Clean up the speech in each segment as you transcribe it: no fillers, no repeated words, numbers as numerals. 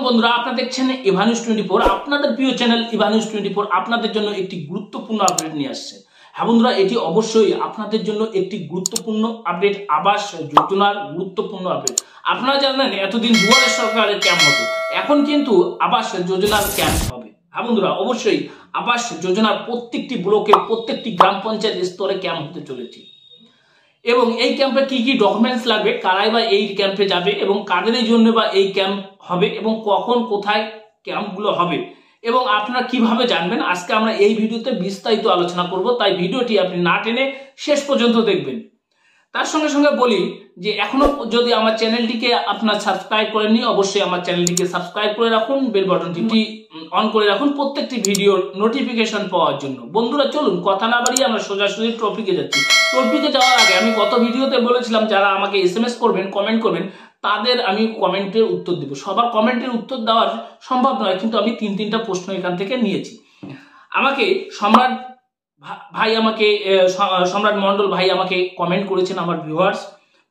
বন্ধুরা আপনারা দেখছেন ইভানিউজ 24 আপনাদের প্রিয় চ্যানেল ইভানিউজ 24 আপনাদের জন্য একটি গুরুত্বপূর্ণ আপডেট নিয়ে আসছে। হ্যাঁ বন্ধুরা, এটি অবশ্যই আপনাদের জন্য একটি গুরুত্বপূর্ণ আপডেট, আবাস যোজনার গুরুত্বপূর্ণ আপডেট। আপনারা জানেন এতদিন দুয়ারে সরকারের ক্যাম্প হতো, এখন কিন্তু আবাস যোজনার ক্যাম্প হবে। হ্যাঁ বন্ধুরা, অবশ্যই আবাস যোজনার প্রত্যেকটি ব্লকের প্রত্যেকটি গ্রাম পঞ্চায়েত স্তরে ক্যাম্প হতে চলেছে এবং এই ক্যাম্পে কি কি ডকুমেন্টস লাগবে, কারাই বা এই ক্যাম্পে যাবে এবং কাদের জন্য বা এই ক্যাম্প হবে এবং কখন কোথায় ক্যাম্পগুলো হবে এবং আপনারা কিভাবে জানবেন, আজকে আমরা এই ভিডিওতে বিস্তারিত আলোচনা করব। তাই ভিডিওটি আপনি না টেনে শেষ পর্যন্ত দেখবেন। তার সঙ্গে সঙ্গে বলি যে এখনো যদি আমার চ্যানেলটিকে আপনার সাবস্ক্রাইব করেননি, অবশ্যই আমার চ্যানেলটিকে সাবস্ক্রাইব করে রাখুন, বেল বাটনটি অন করে রাখুন প্রত্যেকটি ভিডিওর নোটিফিকেশন পাওয়ার জন্য। বন্ধুরা চলুন কথা না বাড়িয়ে আমরা সোজাসুজি টপিকে যাচ্ছি। টপিকে যাওয়ার আগে আমি গত ভিডিওতে বলেছিলাম যারা আমাকে এসএমএস করবেন, কমেন্ট করবেন, তাদের আমি কমেন্টের উত্তর দেব। সবার কমেন্টের উত্তর দেওয়া সম্ভব নয়, কিন্তু আমি তিনটা প্রশ্ন এখান থেকে নিয়েছি। আমাকে সম্রাট ভাই আমাকে সম্রাট মন্ডল ভাই আমাকে কমেন্ট করেছেন, আমার ভিউয়ার্স।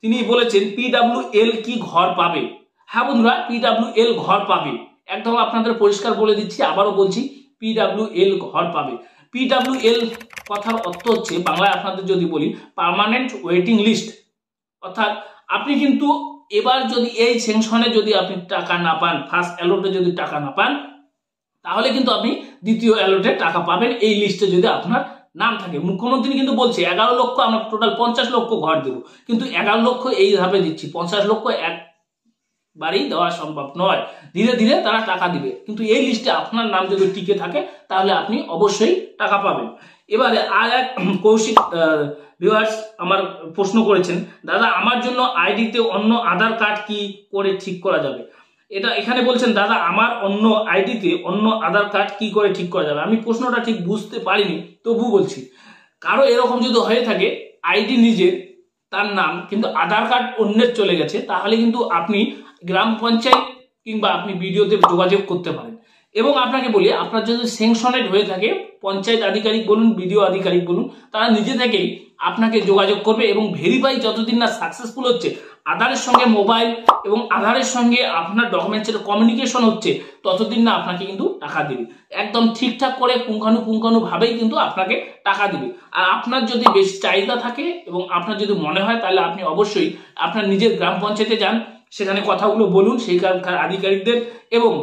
তিনি বলেছেন পিডব্লিউএল কি ঘর পাবে? হ্যাঁ বন্ধুরা, পিডব্লিউএল ঘর পাবে, একদম আপনাদের পরিষ্কার বলে দিচ্ছি, আবারও বলছি পিডব্লিউএল ঘর পাবে। পিডব্লিউএল কথার অর্থ হচ্ছে বাংলায় আপনাদের যদি বলি পার্মানেন্ট ওয়েটিং লিস্ট। অর্থাৎ আপনি কিন্তু এবার যদি এই সেকশনে যদি আপনি টাকা না পান, ফার্স্ট অ্যালটে যদি টাকা না পান, তাহলে কিন্তু আপনি দ্বিতীয় অ্যালটে টাকা পাবেন এই লিস্টে যদি আপনার নাম থাকে। মুখ্যমন্ত্রী কিন্তু বলছে 11 লক্ষ, আমরা টোটাল 50 লক্ষ ঘর দেবো, কিন্তু 11 লক্ষ এইভাবে দিচ্ছি, 50 লক্ষ একবারেই দেওয়া সম্ভব নয়, ধীরে ধীরে তারা টাকা দিবে। কিন্তু এই লিস্টে আপনার নাম যদি টিকে থাকে তাহলে আপনি অবশ্যই টাকা পাবেন। এবারে আর এক কৌশিক ভিউয়ার্স আমার প্রশ্ন করেছেন, দাদা আমার জন্য আইডিতে অন্য আধার কার্ড কি করে ঠিক করা যাবে? এটা এখানে বলছেন দাদা আমার অন্য আইডিতে অন্য আধার কার্ড কি করে ঠিক করা যাবে। আমি প্রশ্নটা ঠিক বুঝতে পারিনি, তবু বলছি কারো এরকম যদি হয়ে থাকে আইডি নিজের তার নাম কিন্তু আধার কার্ড অন্যের চলে গেছে, তাহলে কিন্তু আপনি গ্রাম পঞ্চায়েত কিংবা আপনি বিডিওতে যোগাযোগ করতে পারেন। এবং আপনাকে বলি আপনার যদি স্যাংশনেড হয়ে থাকে, পঞ্চায়েত আধিকারিক বলুন, বিডিও আধিকারিক বলুন, তারা নিজে থেকেই আপনাকে যোগাযোগ করবে এবং ভেরিফাই যতদিন না সাকসেসফুল হচ্ছে, আধারের সঙ্গে মোবাইল এবং আধারের সঙ্গে আপনার ডকুমেন্টসের কমিউনিকেশন হচ্ছে, ততদিন না আপনাকে কিন্তু টাকা দেবে। একদম ঠিকঠাক করে পুঙ্খানু ভাবেই কিন্তু আপনাকে টাকা দিবে। আর আপনার যদি বেশি চাহিদা থাকে এবং আপনার যদি মনে হয়, তাহলে আপনি অবশ্যই আপনার নিজের গ্রাম পঞ্চায়েতে যান, সেখানে কথাগুলো বলুন সেইখানকার আধিকারিকদের, এবং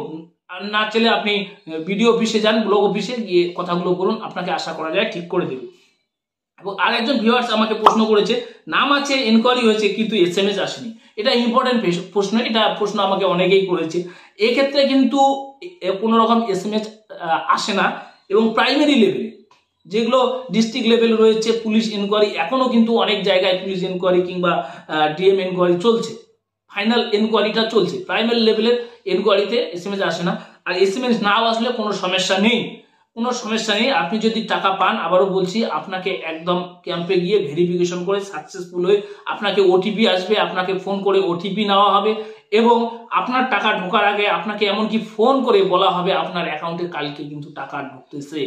না চাইলে আপনি বিডিও অফিসে যান, ব্লক অফিসে গিয়ে কথাগুলো বলুন, আপনাকে আশা করা যায় ঠিক করে দেবে। এবং আরেকজন ভিউয়ার্স আমাকে প্রশ্ন করেছে, নাম আছে, এনকোয়ারি হয়েছে কিন্তু এসএমএস আসেনি। এটা ইম্পর্টেন্ট প্রশ্ন, এটা প্রশ্ন আমাকে অনেকেই করেছে। এক্ষেত্রে কিন্তু কোনো রকম এসএমএস আসে না, এবং প্রাইমারি লেভেলে যেগুলো ডিস্ট্রিক্ট লেভেল রয়েছে পুলিশ এনকোয়ারি, এখনো কিন্তু অনেক জায়গায় পুলিশ এনকোয়ারি কিংবা ডিএম এনকোয়ারি চলছে, ফাইনাল এনকোয়ারিটা চলছে। প্রাইমারি লেভেলের এনকোয়ারিতে এসএমএস আসে না। আর এসএমএস নাও আসলে কোনো সমস্যা নেই, কোনো সমস্যা নেই। আপনি যদি টাকা পান, আবারও বলছি, আপনাকে একদম ক্যাম্পে গিয়ে ভেরিফিকেশন করে সাকসেসফুল হয়ে আপনাকে ওটিপি আসবে, আপনাকে ফোন করে ওটিপি নেওয়া হবে এবং আপনার টাকা ঢোকার আগে আপনাকে এমনকি ফোন করে বলা হবে আপনার অ্যাকাউন্টে কালকে কিন্তু টাকা ঢুকতেছে।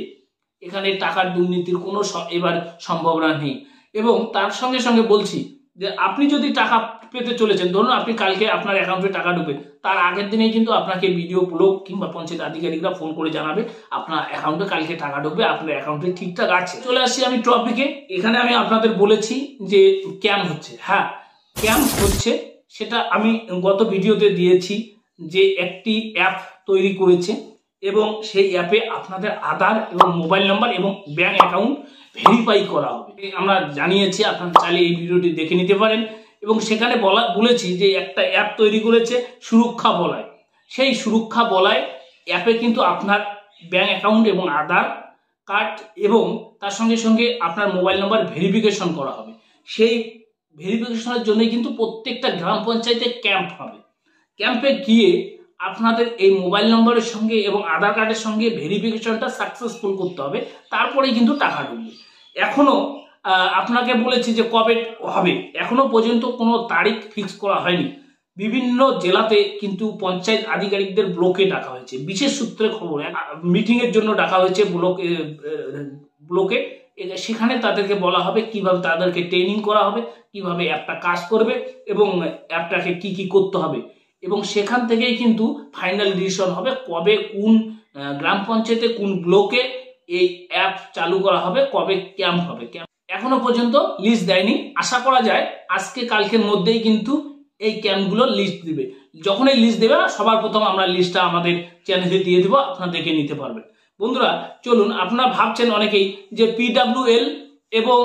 এখানে টাকার দুর্নীতির কোনো এবার সম্ভাবনা নেই। এবং তার সঙ্গে সঙ্গে বলছি যে আপনি যদি টাকা পেতে চলেছেন, ধরুন আপনি কালকে আপনার অ্যাকাউন্টে টাকা ঢুকবে, তার আগের দিনেই কিন্তু আপনাকে বিডিও ব্লক কিংবা পঞ্চায়েত আধিকারিকরা ফোন করে জানাবে আপনার অ্যাকাউন্টে কালকে টাকা ঢুকবে, আপনার অ্যাকাউন্টে ঠিকঠাক আছে। চলে আসছি আমি টপিকে। এখানে আমি আপনাদের বলেছি যে ক্যাম্প হচ্ছে, হ্যাঁ ক্যাম্প হচ্ছে, সেটা আমি গত ভিডিওতে দিয়েছি যে একটি অ্যাপ তৈরি করেছে এবং সেই অ্যাপে আপনাদের আধার এবং মোবাইল নাম্বার এবং ব্যাংক অ্যাকাউন্ট ভেরিফাই করা হবে। আমরা জানিয়েছি, আপনারা চাইলে এই ভিডিওটি দেখে নিতে পারেন। এবং সেখানে বলেছি যে একটা অ্যাপ তৈরি করেছে সুরক্ষা বলয়। সেই সুরক্ষা বলয় অ্যাপে কিন্তু আপনার ব্যাংক অ্যাকাউন্ট এবং আধার কার্ড এবং তার সঙ্গে সঙ্গে আপনার মোবাইল নাম্বার ভেরিফিকেশন করা হবে। সেই ভেরিফিকেশনের জন্যই কিন্তু প্রত্যেকটা গ্রাম পঞ্চায়েতে ক্যাম্প হবে। ক্যাম্পে গিয়ে আপনাদের এই মোবাইল নম্বরের সঙ্গে এবং আধার কার্ডের সঙ্গে ভেরিফিকেশনটা সাকসেসফুল করতে হবে, তারপরেই কিন্তু টাকা ঢুকবে। এখনো আপনাকে বলেছি যে কবে হবে, এখনো পর্যন্ত কোনো তারিখ ফিক্স করা হয়নি। বিভিন্ন জেলাতে কিন্তু পঞ্চায়েত আধিকারিকদের ব্লকে ডাকা হয়েছে, বিশেষ সূত্রে খবর মিটিং এর জন্য ডাকা হয়েছে ব্লকে। সেখানে তাদেরকে বলা হবে কিভাবে, তাদেরকে ট্রেনিং করা হবে কিভাবে অ্যাপটা কাজ করবে এবং অ্যাপটাকে কি কি করতে হবে এবং সেখান থেকেই কিন্তু ফাইনাল ডিসিশন হবে কবে কোন গ্রাম পঞ্চায়েতে কোন ব্লকে এই অ্যাপ চালু করা হবে, কবে ক্যাম্প হবে। এখনো পর্যন্ত লিস্ট দেয়নি, আশা করা যায় আজকে কালকের মধ্যেই কিন্তু এই ক্যাম্পগুলোর লিস্ট দিবে। যখনই লিস্ট দেবে সবার প্রথম আমরা লিস্টটা আমাদের চ্যানেলে দিয়ে দেবো, আপনারা দেখে নিতে পারবেন। বন্ধুরা চলুন, আপনারা ভাবছেন অনেকেই যে PWL এবং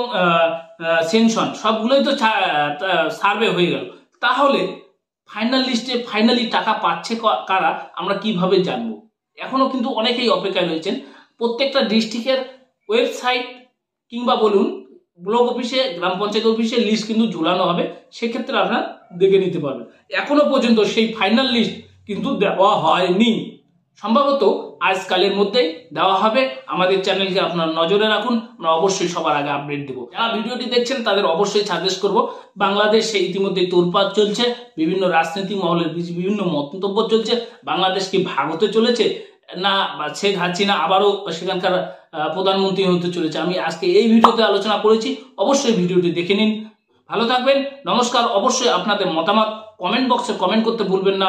সেনশন সবগুলোই তো সার্ভে হয়ে গেল, তাহলে ফাইনাল লিস্টে ফাইনালি টাকা পাচ্ছে কারা আমরা কিভাবে জানবো? এখনো কিন্তু অনেকেই অপেক্ষায় রয়েছেন। প্রত্যেকটা ডিস্ট্রিক্টের ওয়েবসাইট কিংবা বলুন ব্লক অফিসে, গ্রাম পঞ্চায়েত অফিসে লিস্ট কিন্তু ঝুলানো হবে, সেক্ষেত্রে আপনারা দেখে নিতে পারবেন। এখনো পর্যন্ত সেই ফাইনাল লিস্ট কিন্তু দেওয়া হয়নি, সম্ভবত আজকালের মধ্যেই দেওয়া হবে। আমাদের চ্যানেলকে আপনারা নজরে রাখুন, আমরা অবশ্যই সবার আগে আপডেট দেবো। যারা ভিডিওটি দেখছেন তাদের অবশ্যই সাজেস্ট করব, বাংলাদেশে ইতিমধ্যে তোলপাড় চলছে, বিভিন্ন রাজনৈতিক মহলের বিভিন্ন মন্তব্য চলছে, বাংলাদেশ কি ভাগ হতে চলেছে না শেখ হাসিনা আবারও সেখানকার প্রধানমন্ত্রী হতে চলেছে। আমি আজকে এই ভিডিওতে আলোচনা করেছি, অবশ্যই ভিডিওটি দেখে নিন। ভালো থাকবেন, নমস্কার। অবশ্যই আপনাদের মতামত কমেন্ট বক্সে কমেন্ট করতে ভুলবেন না।